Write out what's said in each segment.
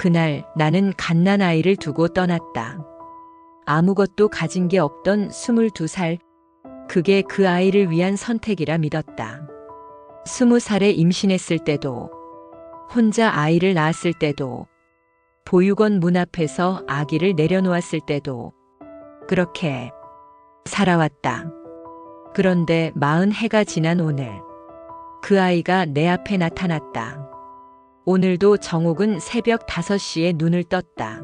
그날 나는 갓난아이를 두고 떠났다. 아무것도 가진 게 없던 22살. 그게 그 아이를 위한 선택이라 믿었다. 20살에 임신했을 때도, 혼자 아이를 낳았을 때도, 보육원 문 앞에서 아기를 내려놓았을 때도 그렇게 살아왔다. 그런데 40해가 지난 오늘, 그 아이가 내 앞에 나타났다. 오늘도 정옥은 새벽 5시에 눈을 떴다.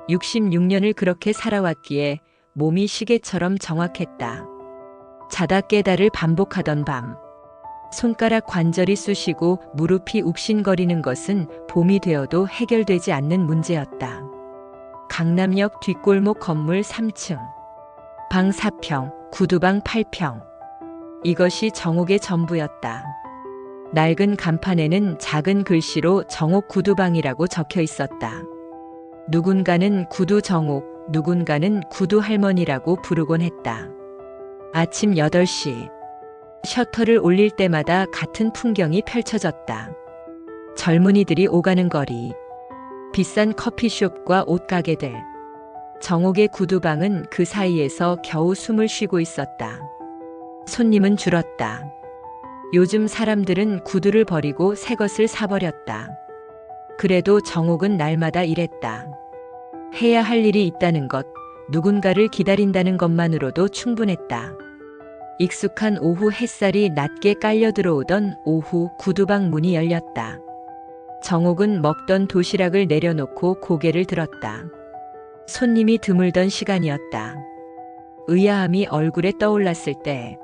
66년을 그렇게 살아왔기에 몸이 시계처럼 정확했다. 자다 깨다를 반복하던 밤, 손가락 관절이 쑤시고 무릎이 욱신거리는 것은 봄이 되어도 해결되지 않는 문제였다. 강남역 뒷골목 건물 3층, 방 4평, 구두방 8평. 이것이 정옥의 전부였다. 낡은 간판에는 작은 글씨로 정옥 구두방이라고 적혀 있었다. 누군가는 구두 정옥, 누군가는 구두 할머니라고 부르곤 했다. 아침 8시, 셔터를 올릴 때마다 같은 풍경이 펼쳐졌다. 젊은이들이 오가는 거리, 비싼 커피숍과 옷가게들. 정옥의 구두방은 그 사이에서 겨우 숨을 쉬고 있었다. 손님은 줄었다. 요즘 사람들은 구두를 버리고 새 것을 사버렸다. 그래도 정옥은 날마다 이랬다. 해야 할 일이 있다는 것, 누군가를 기다린다는 것만으로도 충분했다. 익숙한 오후 햇살이 낮게 깔려 들어오던 오후, 구두방 문이 열렸다. 정옥은 먹던 도시락을 내려놓고 고개를 들었다. 손님이 드물던 시간이었다. 의아함이 얼굴에 떠올랐을 때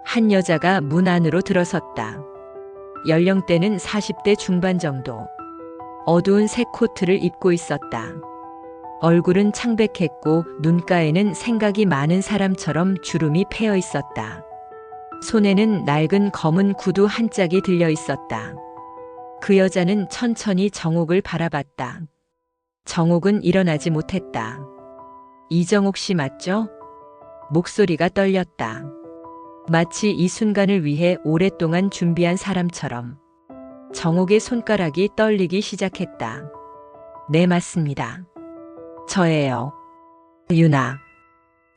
한 여자가 문 안으로 들어섰다. 연령대는 40대 중반 정도. 어두운 새 코트를 입고 있었다. 얼굴은 창백했고 눈가에는 생각이 많은 사람처럼 주름이 패여 있었다. 손에는 낡은 검은 구두 한 짝이 들려 있었다. 그 여자는 천천히 정옥을 바라봤다. 정옥은 일어나지 못했다. 이정옥 씨 맞죠? 목소리가 떨렸다. 마치 이 순간을 위해 오랫동안 준비한 사람처럼. 정옥의 손가락이 떨리기 시작했다. 네, 맞습니다. 저예요. 유나.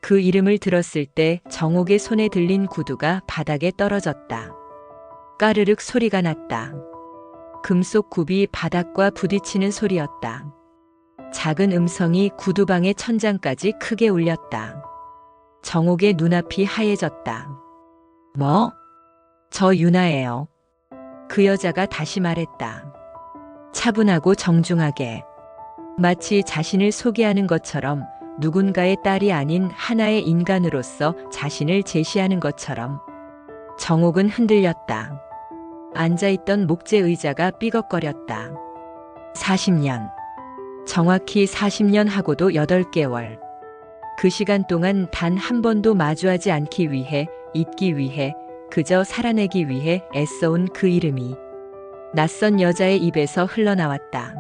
그 이름을 들었을 때 정옥의 손에 들린 구두가 바닥에 떨어졌다. 까르륵 소리가 났다. 금속 굽이 바닥과 부딪히는 소리였다. 작은 음성이 구두방의 천장까지 크게 울렸다. 정옥의 눈앞이 하얘졌다. 뭐? 저 유나예요. 그 여자가 다시 말했다. 차분하고 정중하게. 마치 자신을 소개하는 것처럼, 누군가의 딸이 아닌 하나의 인간으로서 자신을 제시하는 것처럼. 정옥은 흔들렸다. 앉아있던 목재 의자가 삐걱거렸다. 40년. 정확히 40년 하고도 8개월. 그 시간 동안 단 한 번도 마주하지 않기 위해, 잊기 위해, 그저 살아내기 위해 애써온 그 이름이 낯선 여자의 입에서 흘러나왔다.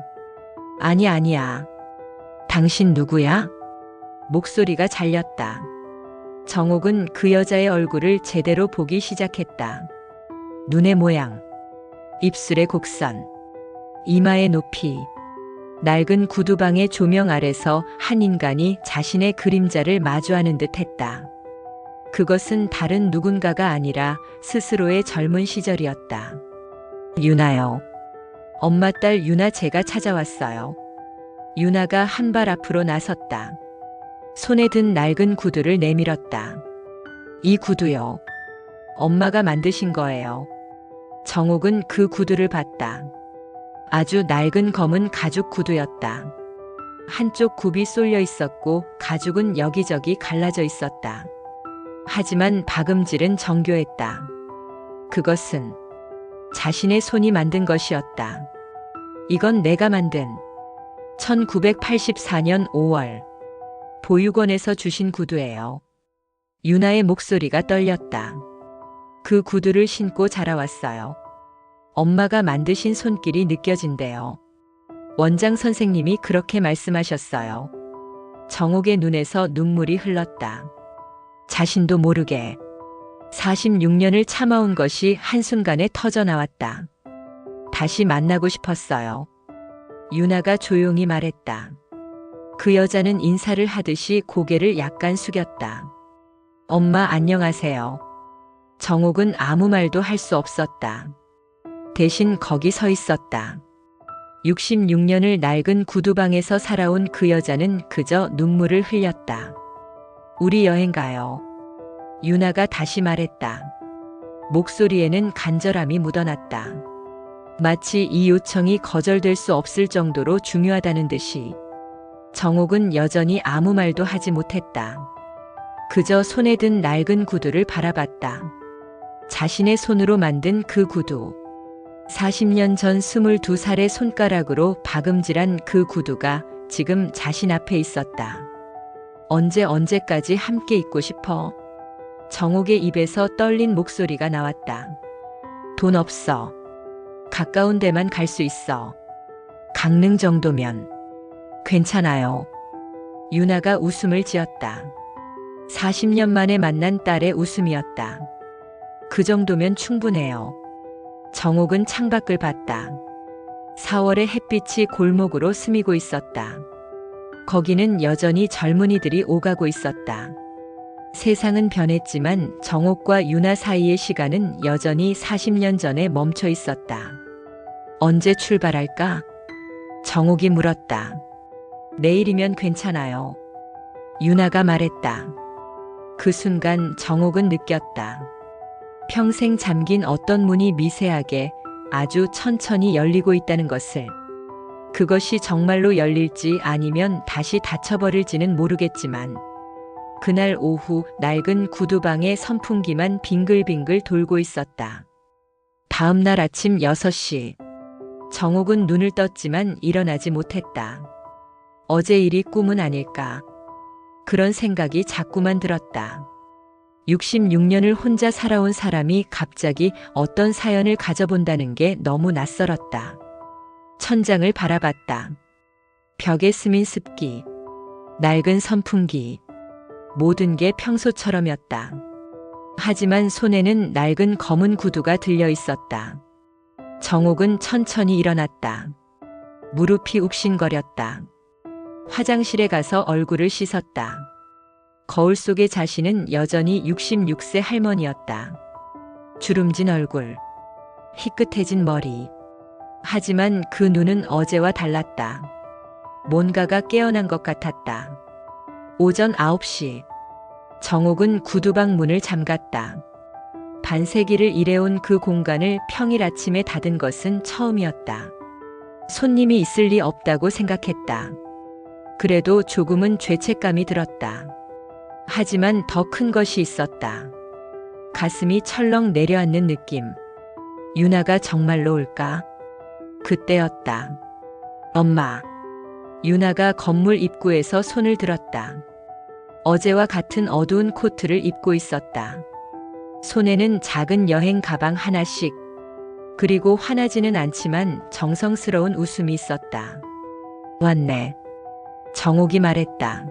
아니야. 당신 누구야? 목소리가 잘렸다. 정옥은 그 여자의 얼굴을 제대로 보기 시작했다. 눈의 모양, 입술의 곡선, 이마의 높이. 낡은 구두방의 조명 아래서 한 인간이 자신의 그림자를 마주하는 듯 했다. 그것은 다른 누군가가 아니라 스스로의 젊은 시절이었다. 유나요. 엄마 딸 유나 제가 찾아왔어요. 유나가 한 발 앞으로 나섰다. 손에 든 낡은 구두를 내밀었다. 이 구두요. 엄마가 만드신 거예요. 정옥은 그 구두를 봤다. 아주 낡은 검은 가죽 구두였다. 한쪽 굽이 쏠려 있었고 가죽은 여기저기 갈라져 있었다. 하지만 박음질은 정교했다. 그것은 자신의 손이 만든 것이었다. 이건 내가 만든 1984년 5월 보육원에서 주신 구두예요. 유나의 목소리가 떨렸다. 그 구두를 신고 자라왔어요. 엄마가 만드신 손길이 느껴진대요. 원장 선생님이 그렇게 말씀하셨어요. 정옥의 눈에서 눈물이 흘렀다. 자신도 모르게 46년을 참아온 것이 한순간에 터져나왔다. 다시 만나고 싶었어요. 유나가 조용히 말했다. 그 여자는 인사를 하듯이 고개를 약간 숙였다. 엄마 안녕하세요. 정옥은 아무 말도 할 수 없었다. 대신 거기 서 있었다. 66년을 낡은 구두방에서 살아온 그 여자는 그저 눈물을 흘렸다. 우리 여행 가요. 유나가 다시 말했다. 목소리에는 간절함이 묻어났다. 마치 이 요청이 거절될 수 없을 정도로 중요하다는 듯이. 정옥은 여전히 아무 말도 하지 못했다. 그저 손에 든 낡은 구두를 바라봤다. 자신의 손으로 만든 그 구두. 40년 전 22살의 손가락으로 박음질한 그 구두가 지금 자신 앞에 있었다. 언제까지 함께 있고 싶어? 정옥의 입에서 떨린 목소리가 나왔다. 돈 없어. 가까운 데만 갈 수 있어. 강릉 정도면. 괜찮아요. 유나가 웃음을 지었다. 40년 만에 만난 딸의 웃음이었다. 그 정도면 충분해요. 정옥은 창밖을 봤다. 4월의 햇빛이 골목으로 스미고 있었다. 거기는 여전히 젊은이들이 오가고 있었다. 세상은 변했지만 정옥과 유나 사이의 시간은 여전히 40년 전에 멈춰 있었다. 언제 출발할까? 정옥이 물었다. 내일이면 괜찮아요. 유나가 말했다. 그 순간 정옥은 느꼈다. 평생 잠긴 어떤 문이 미세하게 아주 천천히 열리고 있다는 것을. 그것이 정말로 열릴지 아니면 다시 닫혀버릴지는 모르겠지만 그날 오후 낡은 구두방의 선풍기만 빙글빙글 돌고 있었다. 다음 날 아침 6시. 정옥은 눈을 떴지만 일어나지 못했다. 어제 일이 꿈은 아닐까. 그런 생각이 자꾸만 들었다. 66년을 혼자 살아온 사람이 갑자기 어떤 사연을 가져본다는 게 너무 낯설었다. 천장을 바라봤다. 벽에 스민 습기, 낡은 선풍기, 모든 게 평소처럼이었다. 하지만 손에는 낡은 검은 구두가 들려 있었다. 정옥은 천천히 일어났다. 무릎이 욱신거렸다. 화장실에 가서 얼굴을 씻었다. 거울 속의 자신은 여전히 66세 할머니였다. 주름진 얼굴, 희끗해진 머리. 하지만 그 눈은 어제와 달랐다. 뭔가가 깨어난 것 같았다. 오전 9시. 정옥은 구두방 문을 잠갔다. 반세기를 일해온 그 공간을 평일 아침에 닫은 것은 처음이었다. 손님이 있을 리 없다고 생각했다. 그래도 조금은 죄책감이 들었다. 하지만 더 큰 것이 있었다. 가슴이 철렁 내려앉는 느낌. 유나가 정말로 올까? 그때였다. 엄마. 유나가 건물 입구에서 손을 들었다. 어제와 같은 어두운 코트를 입고 있었다. 손에는 작은 여행 가방 하나씩. 그리고 화나지는 않지만 정성스러운 웃음이 있었다. 왔네. 정옥이 말했다.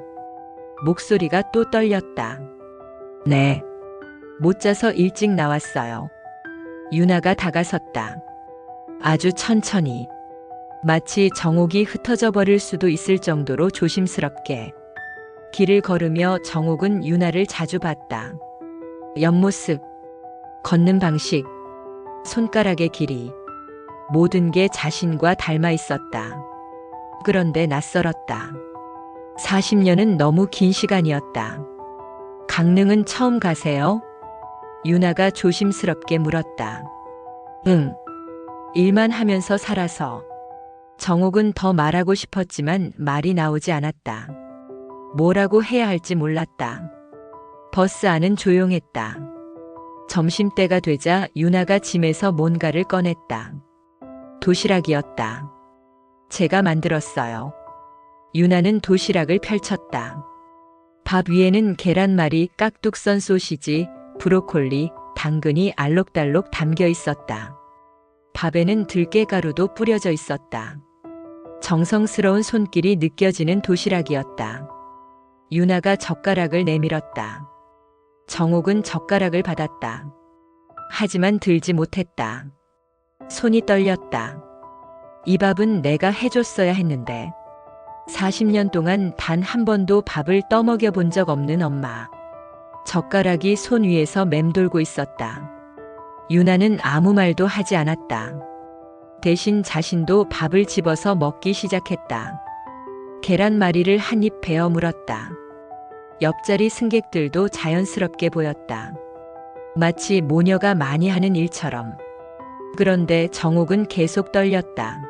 목소리가 또 떨렸다. 네. 못 자서 일찍 나왔어요. 유나가 다가섰다. 아주 천천히. 마치 정옥이 흩어져 버릴 수도 있을 정도로 조심스럽게. 길을 걸으며 정옥은 유나를 자주 봤다. 옆모습, 걷는 방식, 손가락의 길이. 모든 게 자신과 닮아 있었다. 그런데 낯설었다. 40년은 너무 긴 시간이었다. 강릉은 처음 가세요? 유나가 조심스럽게 물었다. 응. 일만 하면서 살아서. 정옥은 더 말하고 싶었지만 말이 나오지 않았다. 뭐라고 해야 할지 몰랐다. 버스 안은 조용했다. 점심때가 되자 유나가 짐에서 뭔가를 꺼냈다. 도시락이었다. 제가 만들었어요. 유나는 도시락을 펼쳤다. 밥 위에는 계란말이, 깍둑 썬 소시지, 브로콜리, 당근이 알록달록 담겨 있었다. 밥에는 들깨가루도 뿌려져 있었다. 정성스러운 손길이 느껴지는 도시락이었다. 유나가 젓가락을 내밀었다. 정옥은 젓가락을 받았다. 하지만 들지 못했다. 손이 떨렸다. 이 밥은 내가 해줬어야 했는데. 40년 동안 단 한 번도 밥을 떠먹여 본 적 없는 엄마. 젓가락이 손 위에서 맴돌고 있었다. 유나는 아무 말도 하지 않았다. 대신 자신도 밥을 집어서 먹기 시작했다. 계란말이를 한 입 베어 물었다. 옆자리 승객들도 자연스럽게 보였다. 마치 모녀가 많이 하는 일처럼. 그런데 정옥은 계속 떨렸다.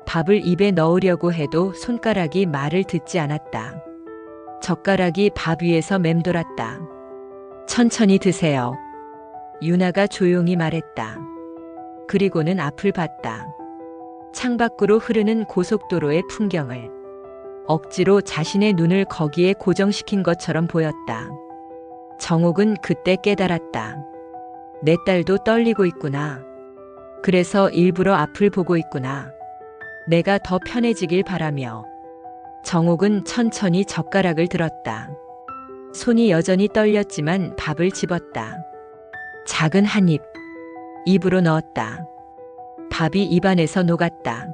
밥을 입에 넣으려고 해도 손가락이 말을 듣지 않았다. 젓가락이 밥 위에서 맴돌았다. 천천히 드세요. 유나가 조용히 말했다. 그리고는 앞을 봤다. 창밖으로 흐르는 고속도로의 풍경을. 억지로 자신의 눈을 거기에 고정시킨 것처럼 보였다. 정옥은 그때 깨달았다. 내 딸도 떨리고 있구나. 그래서 일부러 앞을 보고 있구나. 내가 더 편해지길 바라며. 정옥은 천천히 젓가락을 들었다. 손이 여전히 떨렸지만 밥을 집었다. 작은 한 입. 입으로 넣었다. 밥이 입안에서 녹았다.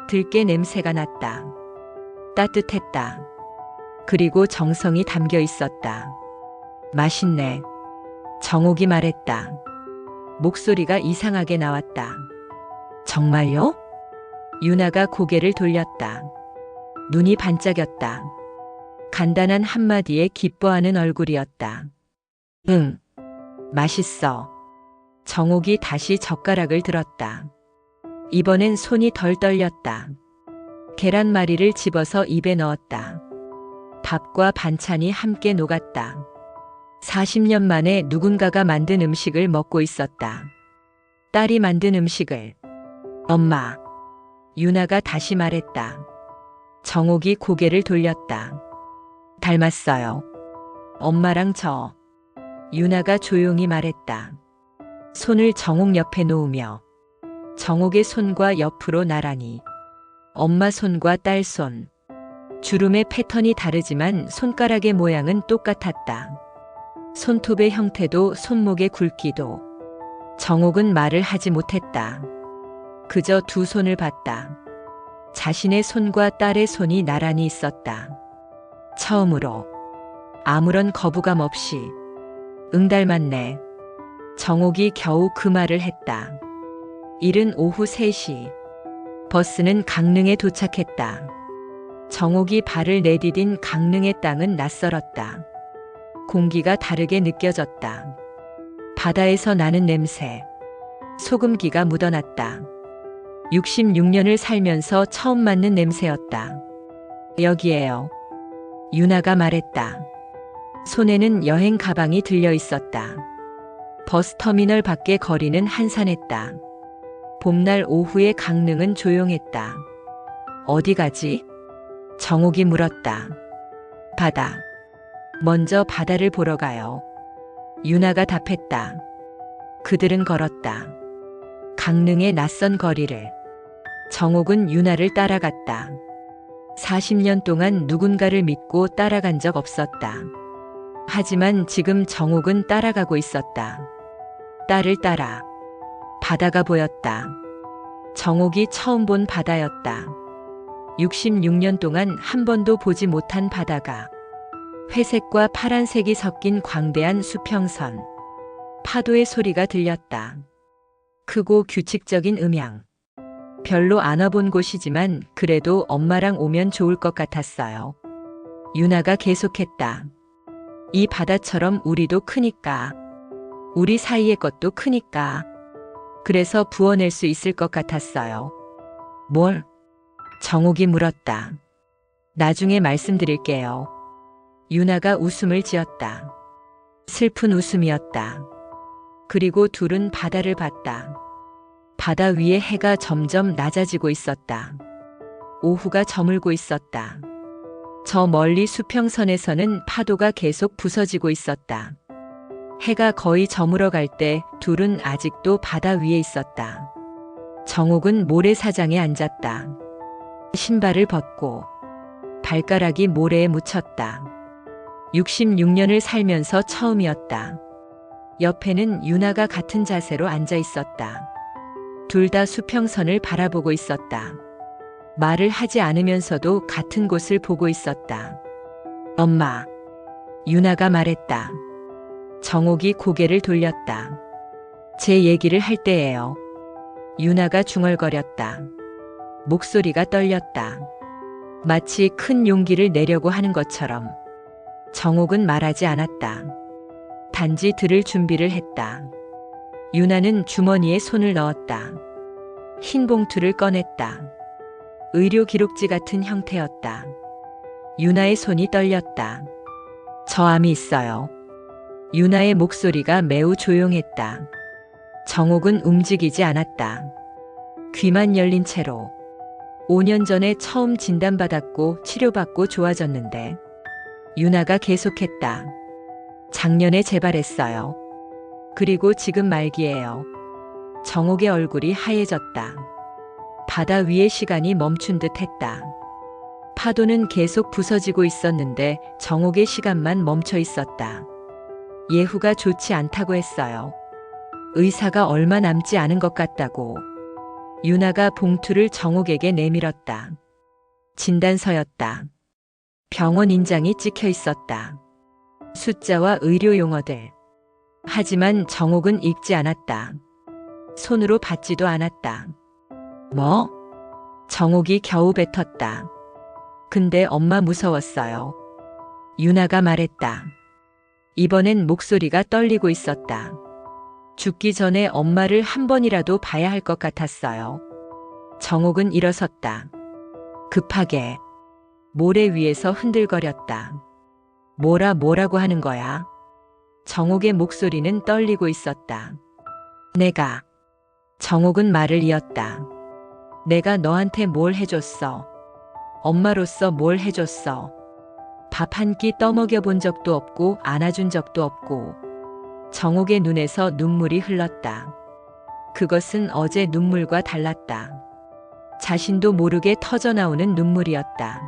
들깨 냄새가 났다. 따뜻했다. 그리고 정성이 담겨 있었다. 맛있네. 정옥이 말했다. 목소리가 이상하게 나왔다. 정말요? 유나가 고개를 돌렸다. 눈이 반짝였다. 간단한 한마디에 기뻐하는 얼굴이었다. 응, 맛있어. 정옥이 다시 젓가락을 들었다. 이번엔 손이 덜 떨렸다. 계란말이를 집어서 입에 넣었다. 밥과 반찬이 함께 녹았다. 40년 만에 누군가가 만든 음식을 먹고 있었다. 딸이 만든 음식을. 엄마. 유나가 다시 말했다. 정옥이 고개를 돌렸다. 닮았어요. 엄마랑 저. 유나가 조용히 말했다. 손을 정옥 옆에 놓으며. 정옥의 손과 옆으로 나란히. 엄마 손과 딸 손. 주름의 패턴이 다르지만 손가락의 모양은 똑같았다. 손톱의 형태도 손목의 굵기도. 정옥은 말을 하지 못했다. 그저 두 손을 봤다. 자신의 손과 딸의 손이 나란히 있었다. 처음으로. 아무런 거부감 없이. 응, 닮았네. 정옥이 겨우 그 말을 했다. 이른 오후 3시. 버스는 강릉에 도착했다. 정옥이 발을 내디딘 강릉의 땅은 낯설었다. 공기가 다르게 느껴졌다. 바다에서 나는 냄새. 소금기가 묻어났다. 66년을 살면서 처음 맡는 냄새였다. 여기에요. 유나가 말했다. 손에는 여행 가방이 들려 있었다. 버스터미널 밖의 거리는 한산했다. 봄날 오후의 강릉은 조용했다. 어디 가지? 정옥이 물었다. 바다. 먼저 바다를 보러 가요. 유나가 답했다. 그들은 걸었다. 강릉의 낯선 거리를. 정옥은 유나를 따라갔다. 40년 동안 누군가를 믿고 따라간 적 없었다. 하지만 지금 정옥은 따라가고 있었다. 딸을 따라. 바다가 보였다. 정옥이 처음 본 바다였다. 66년 동안 한 번도 보지 못한 바다가. 회색과 파란색이 섞인 광대한 수평선. 파도의 소리가 들렸다. 크고 규칙적인 음향. 별로 안 와본 곳이지만 그래도 엄마랑 오면 좋을 것 같았어요. 유나가 계속했다. 이 바다처럼 우리도 크니까. 우리 사이의 것도 크니까. 그래서 부어낼 수 있을 것 같았어요. 뭘? 정옥이 물었다. 나중에 말씀드릴게요. 유나가 웃음을 지었다. 슬픈 웃음이었다. 그리고 둘은 바다를 봤다. 바다 위에 해가 점점 낮아지고 있었다. 오후가 저물고 있었다. 저 멀리 수평선에서는 파도가 계속 부서지고 있었다. 해가 거의 저물어 갈 때 둘은 아직도 바다 위에 있었다. 정옥은 모래사장에 앉았다. 신발을 벗고 발가락이 모래에 묻혔다. 66년을 살면서 처음이었다. 옆에는 유나가 같은 자세로 앉아 있었다. 둘 다 수평선을 바라보고 있었다. 말을 하지 않으면서도 같은 곳을 보고 있었다. 엄마. 유나가 말했다. 정옥이 고개를 돌렸다. 제 얘기를 할 때예요. 유나가 중얼거렸다. 목소리가 떨렸다. 마치 큰 용기를 내려고 하는 것처럼. 정옥은 말하지 않았다. 단지 들을 준비를 했다. 유나는 주머니에 손을 넣었다. 흰 봉투를 꺼냈다. 의료 기록지 같은 형태였다. 유나의 손이 떨렸다. 저 암이 있어요. 유나의 목소리가 매우 조용했다. 정옥은 움직이지 않았다. 귀만 열린 채로. 5년 전에 처음 진단받았고 치료받고 좋아졌는데. 유나가 계속했다. 작년에 재발했어요. 그리고 지금 말기예요. 정옥의 얼굴이 하얘졌다. 바다 위의 시간이 멈춘 듯 했다. 파도는 계속 부서지고 있었는데 정옥의 시간만 멈춰 있었다. 예후가 좋지 않다고 했어요. 의사가 얼마 남지 않은 것 같다고. 유나가 봉투를 정옥에게 내밀었다. 진단서였다. 병원 인장이 찍혀 있었다. 숫자와 의료 용어들. 하지만 정옥은 읽지 않았다. 손으로 받지도 않았다. 뭐? 정옥이 겨우 뱉었다. 근데 엄마 무서웠어요. 유나가 말했다. 이번엔 목소리가 떨리고 있었다. 죽기 전에 엄마를 한 번이라도 봐야 할 것 같았어요. 정옥은 일어섰다. 급하게. 모래 위에서 흔들거렸다. 뭐라고 하는 거야? 정옥의 목소리는 떨리고 있었다. 내가. 정옥은 말을 이었다. 내가 너한테 뭘 해줬어? 엄마로서 뭘 해줬어? 밥 한 끼 떠먹여 본 적도 없고 안아준 적도 없고. 정옥의 눈에서 눈물이 흘렀다. 그것은 어제 눈물과 달랐다. 자신도 모르게 터져나오는 눈물이었다.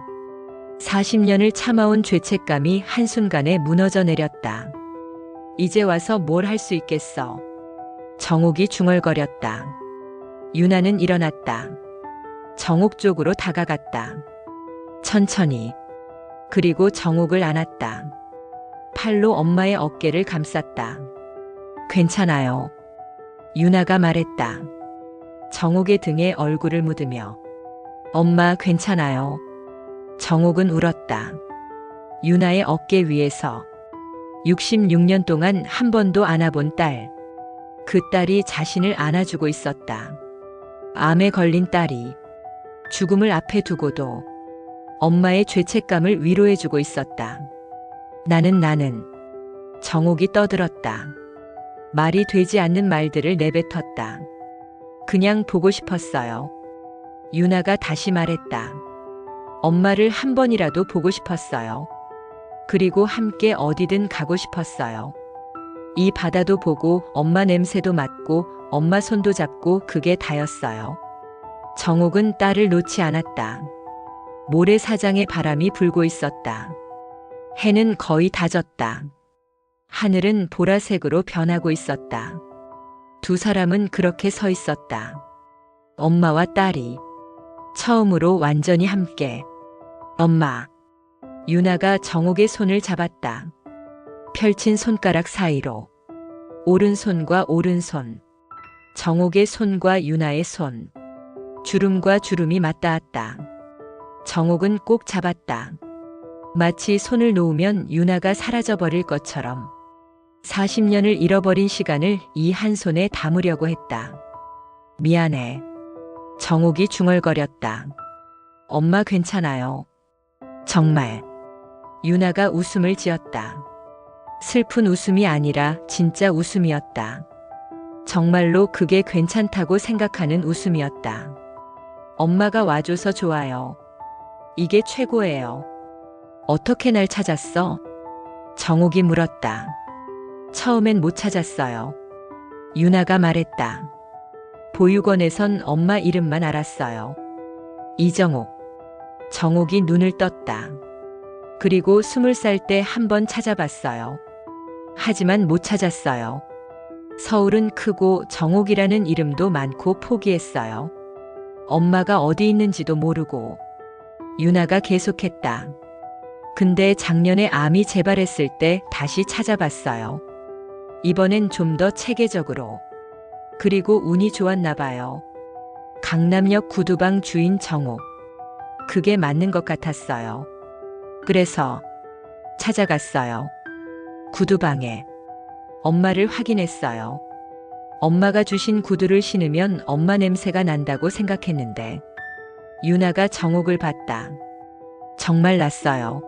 40년을 참아온 죄책감이 한순간에 무너져 내렸다. 이제 와서 뭘 할 수 있겠어? 정옥이 중얼거렸다. 유나는 일어났다. 정옥 쪽으로 다가갔다. 천천히. 그리고 정옥을 안았다. 팔로 엄마의 어깨를 감쌌다. 괜찮아요. 유나가 말했다. 정옥의 등에 얼굴을 묻으며. 엄마 괜찮아요. 정옥은 울었다. 유나의 어깨 위에서 66년 동안 한 번도 안아본 딸. 그 딸이 자신을 안아주고 있었다. 암에 걸린 딸이 죽음을 앞에 두고도 엄마의 죄책감을 위로해주고 있었다. 나는. 정옥이 떠들었다. 말이 되지 않는 말들을 내뱉었다. 그냥 보고 싶었어요. 유나가 다시 말했다. 엄마를 한 번이라도 보고 싶었어요. 그리고 함께 어디든 가고 싶었어요. 이 바다도 보고 엄마 냄새도 맡고 엄마 손도 잡고 그게 다였어요. 정옥은 딸을 놓지 않았다. 모래사장에 바람이 불고 있었다. 해는 거의 다 졌다. 하늘은 보라색으로 변하고 있었다. 두 사람은 그렇게 서 있었다. 엄마와 딸이 처음으로 완전히 함께. 엄마. 유나가 정옥의 손을 잡았다. 펼친 손가락 사이로. 오른손과 오른손. 정옥의 손과 유나의 손. 주름과 주름이 맞닿았다. 정옥은 꼭 잡았다. 마치 손을 놓으면 유나가 사라져버릴 것처럼 40년을 잃어버린 시간을 이 한 손에 담으려고 했다. 미안해. 정옥이 중얼거렸다. 엄마 괜찮아요. 정말. 유나가 웃음을 지었다. 슬픈 웃음이 아니라 진짜 웃음이었다. 정말로 그게 괜찮다고 생각하는 웃음이었다. 엄마가 와줘서 좋아요. 이게 최고예요. 어떻게 날 찾았어? 정옥이 물었다. 처음엔 못 찾았어요. 유나가 말했다. 보육원에선 엄마 이름만 알았어요. 이정옥. 정옥이 눈을 떴다. 그리고 20살 때 한 번 찾아봤어요. 하지만 못 찾았어요. 서울은 크고 정옥이라는 이름도 많고 포기했어요. 엄마가 어디 있는지도 모르고. 유나가 계속했다. 근데 작년에 암이 재발했을 때 다시 찾아봤어요. 이번엔 좀 더 체계적으로. 그리고 운이 좋았나 봐요. 강남역 구두방 주인 정옥. 그게 맞는 것 같았어요. 그래서 찾아갔어요. 구두방에. 엄마를 확인했어요. 엄마가 주신 구두를 신으면 엄마 냄새가 난다고 생각했는데 유나가 정옥을 봤다. 정말 났어요.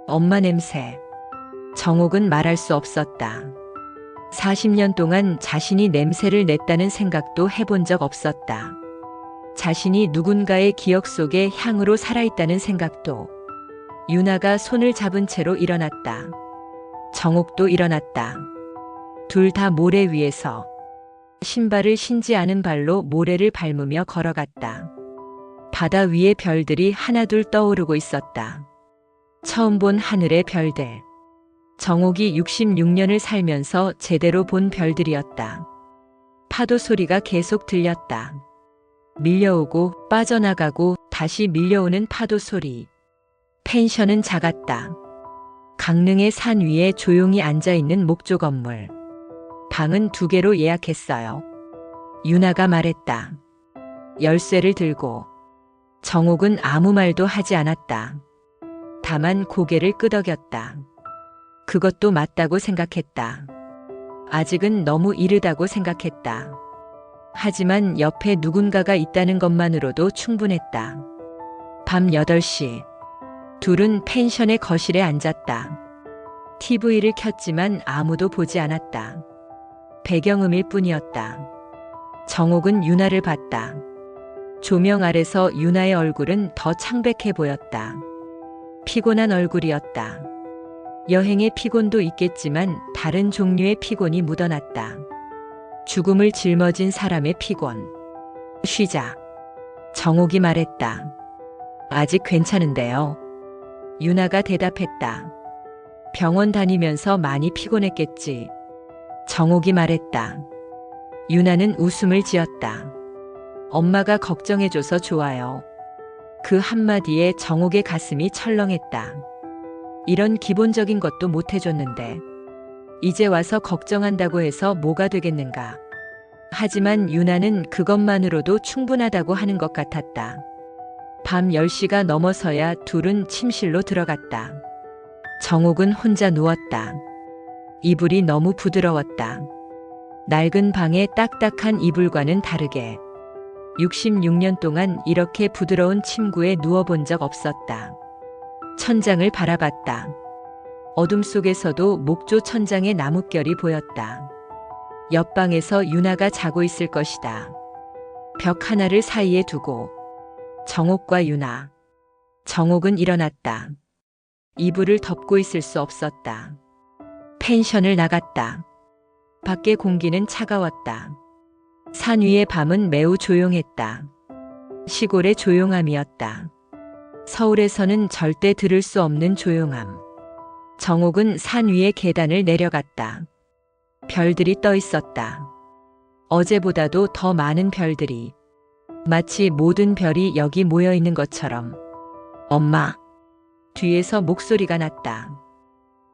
엄마 냄새. 정옥은 말할 수 없었다. 40년 동안 자신이 냄새를 냈다는 생각도 해본 적 없었다. 자신이 누군가의 기억 속에 향으로 살아있다는 생각도. 유나가 손을 잡은 채로 일어났다. 정옥도 일어났다. 둘 다 모래 위에서 신발을 신지 않은 발로 모래를 밟으며 걸어갔다. 바다 위에 별들이 하나둘 떠오르고 있었다. 처음 본 하늘의 별들. 정옥이 66년을 살면서 제대로 본 별들이었다. 파도 소리가 계속 들렸다. 밀려오고 빠져나가고 다시 밀려오는 파도 소리. 펜션은 작았다. 강릉의 산 위에 조용히 앉아있는 목조 건물. 방은 2개로 예약했어요. 유나가 말했다. 열쇠를 들고. 정옥은 아무 말도 하지 않았다. 다만 고개를 끄덕였다. 그것도 맞다고 생각했다. 아직은 너무 이르다고 생각했다. 하지만 옆에 누군가가 있다는 것만으로도 충분했다. 밤 8시. 둘은 펜션의 거실에 앉았다. TV를 켰지만 아무도 보지 않았다. 배경음일 뿐이었다. 정옥은 유나를 봤다. 조명 아래서 유나의 얼굴은 더 창백해 보였다. 피곤한 얼굴이었다. 여행의 피곤도 있겠지만 다른 종류의 피곤이 묻어났다. 죽음을 짊어진 사람의 피곤. 쉬자. 정옥이 말했다. 아직 괜찮은데요. 유나가 대답했다. 병원 다니면서 많이 피곤했겠지. 정옥이 말했다. 유나는 웃음을 지었다. 엄마가 걱정해줘서 좋아요. 그 한마디에 정옥의 가슴이 철렁했다. 이런 기본적인 것도 못해줬는데 이제 와서 걱정한다고 해서 뭐가 되겠는가. 하지만 유나는 그것만으로도 충분하다고 하는 것 같았다. 밤 10시가 넘어서야 둘은 침실로 들어갔다. 정옥은 혼자 누웠다. 이불이 너무 부드러웠다. 낡은 방의 딱딱한 이불과는 다르게 66년 동안 이렇게 부드러운 침구에 누워본 적 없었다. 천장을 바라봤다. 어둠 속에서도 목조 천장의 나뭇결이 보였다. 옆방에서 유나가 자고 있을 것이다. 벽 하나를 사이에 두고 정옥과 유나. 정옥은 일어났다. 이불을 덮고 있을 수 없었다. 펜션을 나갔다. 밖의 공기는 차가웠다. 산 위의 밤은 매우 조용했다. 시골의 조용함이었다. 서울에서는 절대 들을 수 없는 조용함. 정옥은 산 위의 계단을 내려갔다. 별들이 떠 있었다. 어제보다도 더 많은 별들이. 마치 모든 별이 여기 모여 있는 것처럼. 엄마. 뒤에서 목소리가 났다.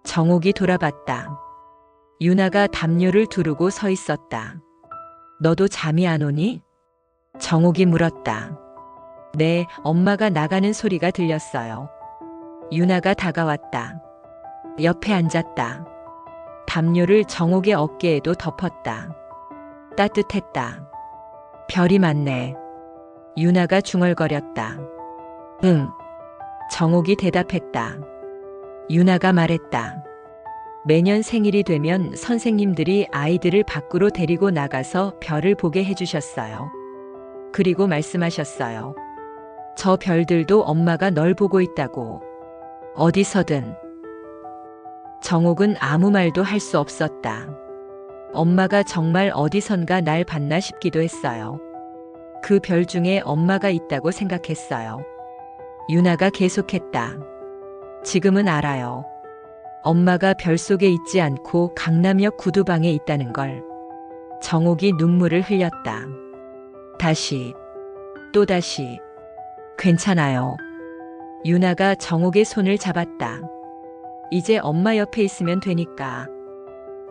정옥이 돌아봤다. 유나가 담요를 두르고 서 있었다. 너도 잠이 안 오니? 정옥이 물었다. 네, 엄마가 나가는 소리가 들렸어요. 유나가 다가왔다. 옆에 앉았다. 담요를 정옥의 어깨에도 덮었다. 따뜻했다. 별이 많네. 유나가 중얼거렸다. 응. 정옥이 대답했다. 유나가 말했다. 매년 생일이 되면 선생님들이 아이들을 밖으로 데리고 나가서 별을 보게 해주셨어요. 그리고 말씀하셨어요. 저 별들도 엄마가 널 보고 있다고. 어디서든. 정옥은 아무 말도 할 수 없었다. 엄마가 정말 어디선가 날 봤나 싶기도 했어요. 그 별 중에 엄마가 있다고 생각했어요. 유나가 계속했다. 지금은 알아요. 엄마가 별 속에 있지 않고 강남역 구두방에 있다는 걸. 정옥이 눈물을 흘렸다. 다시, 또다시. 괜찮아요. 유나가 정옥의 손을 잡았다. 이제 엄마 옆에 있으면 되니까.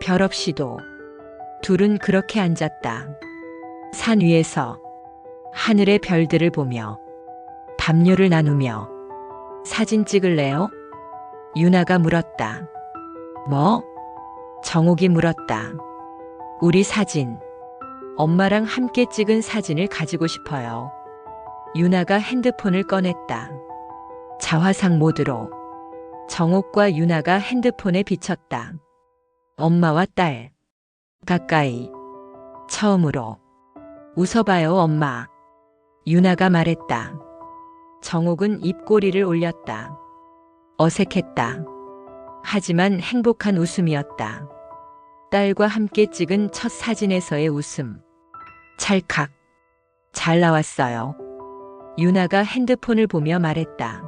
별 없이도. 둘은 그렇게 앉았다. 산 위에서 하늘의 별들을 보며 담요를 나누며. 사진 찍을래요? 유나가 물었다. 뭐? 정옥이 물었다. 우리 사진. 엄마랑 함께 찍은 사진을 가지고 싶어요. 유나가 핸드폰을 꺼냈다. 자화상 모드로. 정옥과 유나가 핸드폰에 비쳤다. 엄마와 딸. 가까이. 처음으로. 웃어봐요, 엄마. 유나가 말했다. 정옥은 입꼬리를 올렸다. 어색했다. 하지만 행복한 웃음이었다. 딸과 함께 찍은 첫 사진에서의 웃음. 찰칵. 잘 나왔어요. 유나가 핸드폰을 보며 말했다.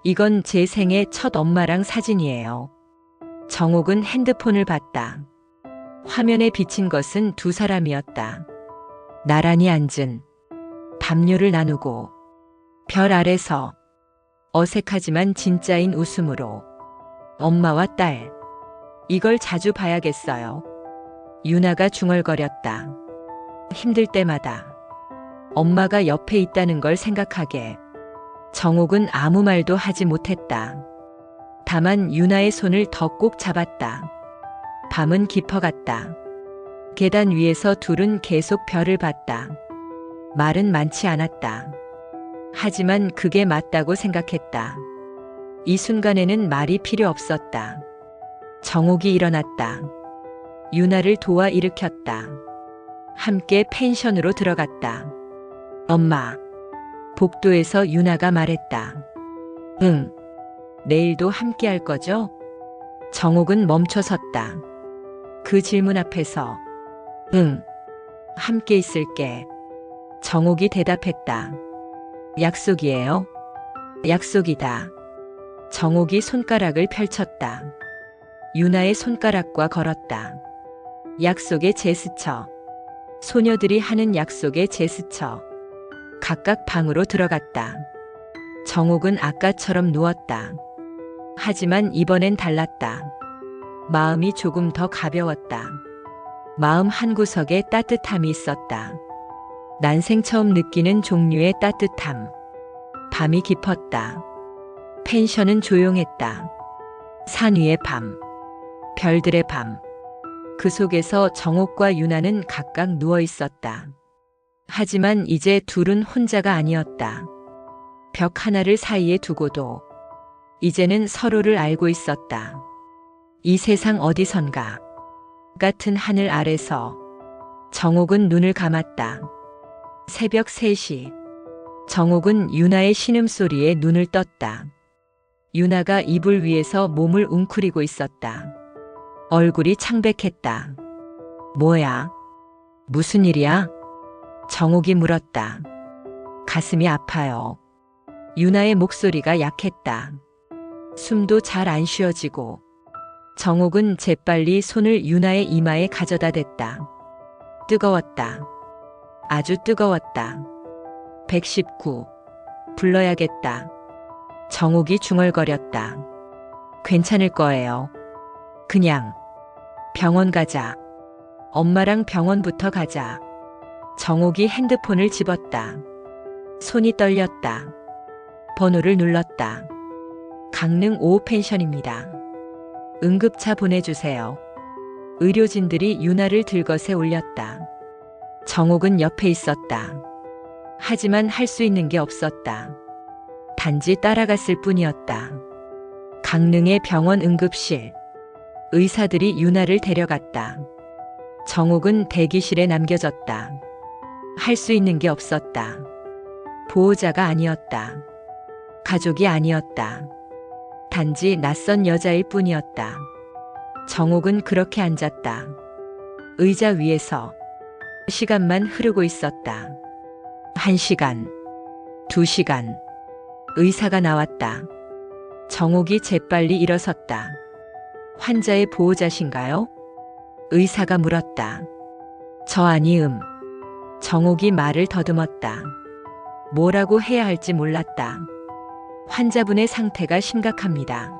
이건 제 생애 첫 엄마랑 사진이에요. 정옥은 핸드폰을 봤다. 화면에 비친 것은 두 사람이었다. 나란히 앉은. 담요를 나누고. 별 아래서. 어색하지만 진짜인 웃음으로. 엄마와 딸. 이걸 자주 봐야겠어요. 유나가 중얼거렸다. 힘들 때마다. 엄마가 옆에 있다는 걸 생각하게. 정옥은 아무 말도 하지 못했다. 다만 유나의 손을 더 꼭 잡았다. 밤은 깊어갔다. 계단 위에서 둘은 계속 별을 봤다. 말은 많지 않았다. 하지만 그게 맞다고 생각했다. 이 순간에는 말이 필요 없었다. 정옥이 일어났다. 유나를 도와 일으켰다. 함께 펜션으로 들어갔다. 엄마. 복도에서 유나가 말했다. 응. 내일도 함께 할 거죠? 정옥은 멈춰섰다. 그 질문 앞에서. 응. 함께 있을게. 정옥이 대답했다. 약속이에요? 약속이다. 정옥이 손가락을 펼쳤다. 유나의 손가락과 걸었다. 약속의 제스처. 소녀들이 하는 약속의 제스처. 각각 방으로 들어갔다. 정옥은 아까처럼 누웠다. 하지만 이번엔 달랐다. 마음이 조금 더 가벼웠다. 마음 한구석에 따뜻함이 있었다. 난생 처음 느끼는 종류의 따뜻함. 밤이 깊었다. 펜션은 조용했다. 산 위의 밤. 별들의 밤. 그 속에서 정옥과 유나는 각각 누워 있었다. 하지만 이제 둘은 혼자가 아니었다. 벽 하나를 사이에 두고도 이제는 서로를 알고 있었다. 이 세상 어디선가 같은 하늘 아래서 정옥은 눈을 감았다. 새벽 3시. 정옥은 유나의 신음소리에 눈을 떴다. 유나가 이불 위에서 몸을 웅크리고 있었다. 얼굴이 창백했다. 뭐야? 무슨 일이야? 정옥이 물었다. 가슴이 아파요. 유나의 목소리가 약했다. 숨도 잘 안 쉬어지고. 정옥은 재빨리 손을 유나의 이마에 가져다 댔다. 뜨거웠다. 아주 뜨거웠다. 119. 불러야겠다. 정옥이 중얼거렸다. 괜찮을 거예요. 그냥 병원 가자. 엄마랑 병원부터 가자. 정옥이 핸드폰을 집었다. 손이 떨렸다. 번호를 눌렀다. 강릉 5호 펜션입니다. 응급차 보내주세요. 의료진들이 유나를 들것에 올렸다. 정옥은 옆에 있었다. 하지만 할 수 있는 게 없었다. 단지 따라갔을 뿐이었다. 강릉의 병원 응급실. 의사들이 유나를 데려갔다. 정옥은 대기실에 남겨졌다. 할 수 있는 게 없었다. 보호자가 아니었다. 가족이 아니었다. 단지 낯선 여자일 뿐이었다. 정옥은 그렇게 앉았다. 의자 위에서 시간만 흐르고 있었다. 1시간, 2시간. 의사가 나왔다. 정옥이 재빨리 일어섰다. 환자의 보호자신가요? 의사가 물었다. 저 아니음. 정옥이 말을 더듬었다. 뭐라고 해야 할지 몰랐다. 환자분의 상태가 심각합니다.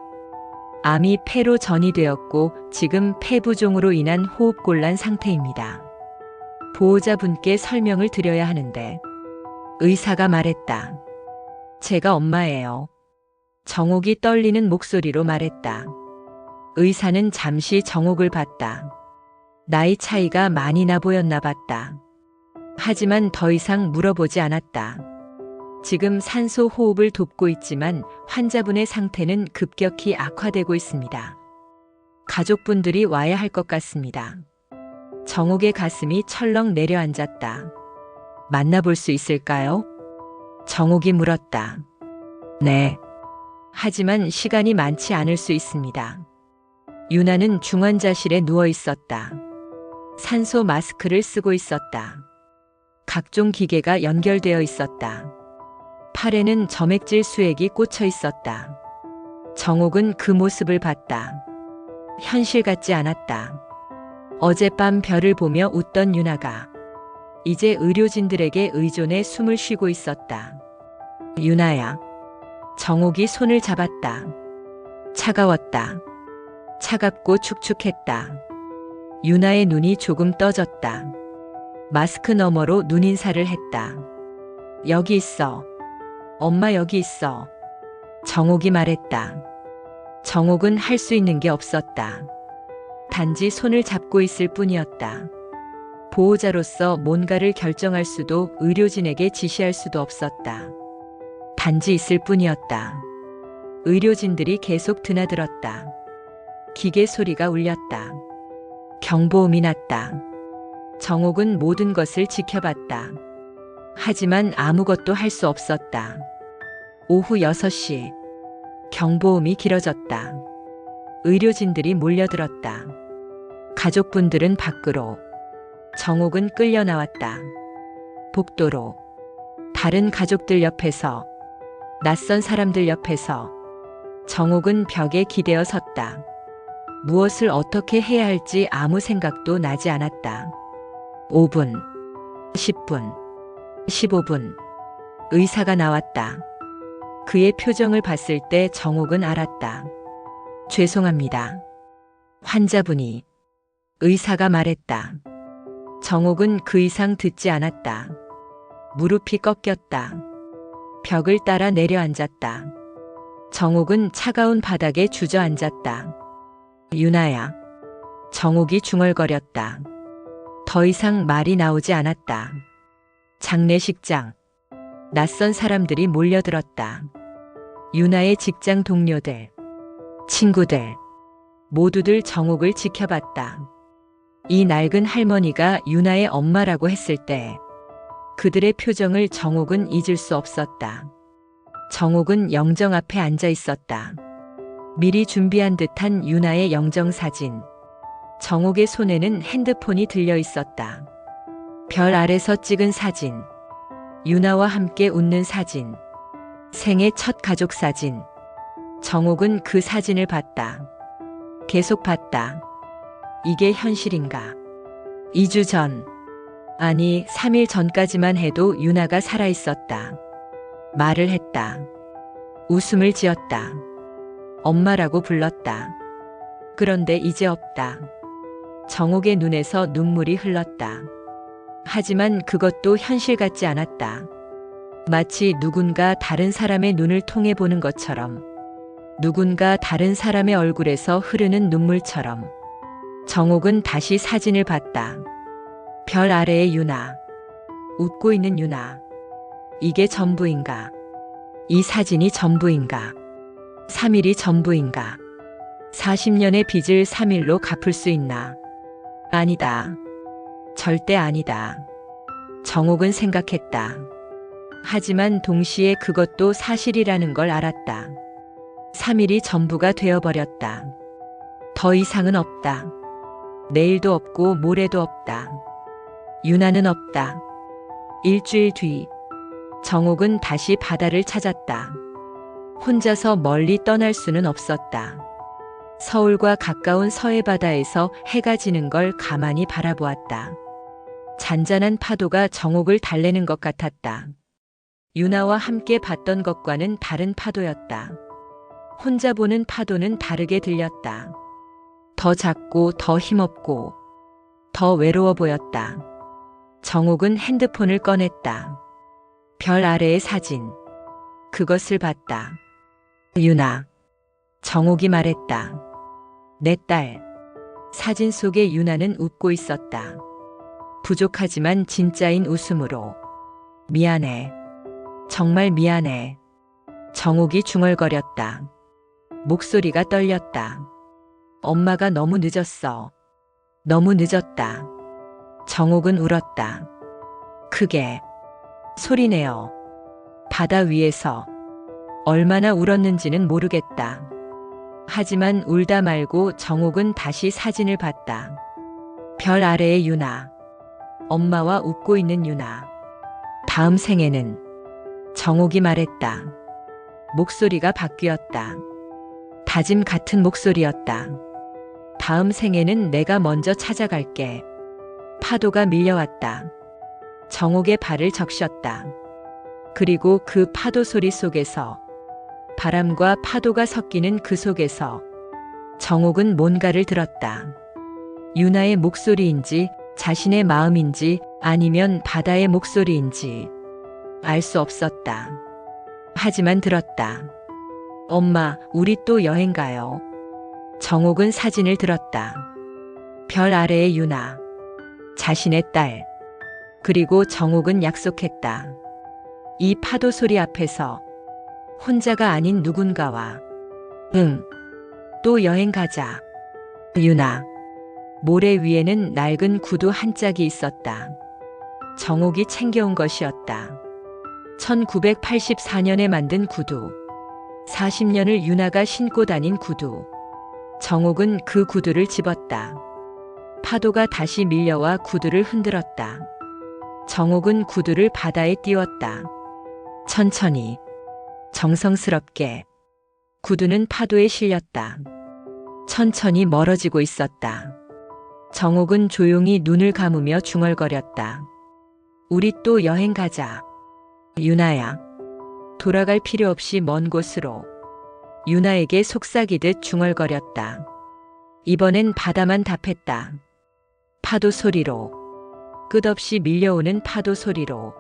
암이 폐로 전이되었고 지금 폐부종으로 인한 호흡곤란 상태입니다. 보호자분께 설명을 드려야 하는데 의사가 말했다. 제가 엄마예요. 정옥이 떨리는 목소리로 말했다. 의사는 잠시 정옥을 봤다. 나이 차이가 많이 나 보였나 봤다. 하지만 더 이상 물어보지 않았다. 지금 산소 호흡을 돕고 있지만 환자분의 상태는 급격히 악화되고 있습니다. 가족분들이 와야 할 것 같습니다. 정옥의 가슴이 철렁 내려앉았다. 만나볼 수 있을까요? 정옥이 물었다. 네. 하지만 시간이 많지 않을 수 있습니다. 유나는 중환자실에 누워 있었다. 산소 마스크를 쓰고 있었다. 각종 기계가 연결되어 있었다. 팔에는 점액질 수액이 꽂혀 있었다. 정옥은 그 모습을 봤다. 현실 같지 않았다. 어젯밤 별을 보며 웃던 유나가 이제 의료진들에게 의존해 숨을 쉬고 있었다. 유나야. 정옥이 손을 잡았다. 차가웠다. 차갑고 축축했다. 유나의 눈이 조금 떠졌다. 마스크 너머로 눈인사를 했다. 여기 있어. 엄마 여기 있어. 정옥이 말했다. 정옥은 할 수 있는 게 없었다. 단지 손을 잡고 있을 뿐이었다. 보호자로서 뭔가를 결정할 수도 의료진에게 지시할 수도 없었다. 단지 있을 뿐이었다. 의료진들이 계속 드나들었다. 기계 소리가 울렸다. 경보음이 났다. 정옥은 모든 것을 지켜봤다. 하지만 아무것도 할 수 없었다. 오후 6시. 경보음이 길어졌다. 의료진들이 몰려들었다. 가족분들은 밖으로. 정옥은 끌려 나왔다. 복도로. 다른 가족들 옆에서. 낯선 사람들 옆에서. 정옥은 벽에 기대어 섰다. 무엇을 어떻게 해야 할지 아무 생각도 나지 않았다. 5분, 10분, 15분. 의사가 나왔다. 그의 표정을 봤을 때 정옥은 알았다. 죄송합니다. 환자분이. 의사가 말했다. 정옥은 그 이상 듣지 않았다. 무릎이 꺾였다. 벽을 따라 내려앉았다. 정옥은 차가운 바닥에 주저앉았다. 유나야. 정옥이 중얼거렸다. 더 이상 말이 나오지 않았다. 장례식장. 낯선 사람들이 몰려들었다. 유나의 직장 동료들, 친구들, 모두들 정옥을 지켜봤다. 이 낡은 할머니가 유나의 엄마라고 했을 때 그들의 표정을 정옥은 잊을 수 없었다. 정옥은 영정 앞에 앉아 있었다. 미리 준비한 듯한 유나의 영정사진. 정옥의 손에는 핸드폰이 들려 있었다. 별 아래서 찍은 사진. 유나와 함께 웃는 사진. 생애 첫 가족 사진. 정옥은 그 사진을 봤다. 계속 봤다. 이게 현실인가? 2주 전. 아니, 3일 전까지만 해도 유나가 살아있었다. 말을 했다. 웃음을 지었다. 엄마라고 불렀다. 그런데 이제 없다. 정옥의 눈에서 눈물이 흘렀다. 하지만 그것도 현실 같지 않았다. 마치 누군가 다른 사람의 눈을 통해 보는 것처럼, 누군가 다른 사람의 얼굴에서 흐르는 눈물처럼. 정옥은 다시 사진을 봤다. 별 아래의 유나. 웃고 있는 유나. 이게 전부인가? 이 사진이 전부인가? 3일이 전부인가? 40년의 빚을 3일로 갚을 수 있나? 아니다. 절대 아니다. 정옥은 생각했다. 하지만 동시에 그것도 사실이라는 걸 알았다. 3일이 전부가 되어버렸다. 더 이상은 없다. 내일도 없고 모레도 없다. 유나는 없다. 일주일 뒤. 정옥은 다시 바다를 찾았다. 혼자서 멀리 떠날 수는 없었다. 서울과 가까운 서해 바다에서 해가 지는 걸 가만히 바라보았다. 잔잔한 파도가 정옥을 달래는 것 같았다. 유나와 함께 봤던 것과는 다른 파도였다. 혼자 보는 파도는 다르게 들렸다. 더 작고 더 힘없고 더 외로워 보였다. 정옥은 핸드폰을 꺼냈다. 별 아래의 사진. 그것을 봤다. 유나. 정옥이 말했다. 내 딸. 사진 속의 유나는 웃고 있었다. 부족하지만 진짜인 웃음으로. 미안해. 정말 미안해. 정옥이 중얼거렸다. 목소리가 떨렸다. 엄마가 너무 늦었어. 너무 늦었다. 정옥은 울었다. 크게. 소리내어. 바다 위에서. 얼마나 울었는지는 모르겠다. 하지만 울다 말고 정옥은 다시 사진을 봤다. 별 아래의 유나. 엄마와 웃고 있는 유나. 다음 생에는. 정옥이 말했다. 목소리가 바뀌었다. 다짐 같은 목소리였다. 다음 생에는 내가 먼저 찾아갈게. 파도가 밀려왔다. 정옥의 발을 적셨다. 그리고 그 파도 소리 속에서, 바람과 파도가 섞이는 그 속에서 정옥은 뭔가를 들었다. 유나의 목소리인지 자신의 마음인지 아니면 바다의 목소리인지 알 수 없었다. 하지만 들었다. 엄마, 우리 또 여행 가요. 정옥은 사진을 들었다. 별 아래의 유나. 자신의 딸. 그리고 정옥은 약속했다. 이 파도 소리 앞에서 혼자가 아닌 누군가와 응, 또 여행 가자. 유나. 모래 위에는 낡은 구두 한 짝이 있었다. 정옥이 챙겨온 것이었다. 1984년에 만든 구두. 40년을 유나가 신고 다닌 구두. 정옥은 그 구두를 집었다. 파도가 다시 밀려와 구두를 흔들었다. 정옥은 구두를 바다에 띄웠다. 천천히, 정성스럽게. 구두는 파도에 실렸다. 천천히 멀어지고 있었다. 정옥은 조용히 눈을 감으며 중얼거렸다. 우리 또 여행 가자. 유나야. 돌아갈 필요 없이 먼 곳으로. 유나에게 속삭이듯 중얼거렸다. 이번엔 바다만 답했다. 파도 소리로. 끝없이 밀려오는 파도 소리로.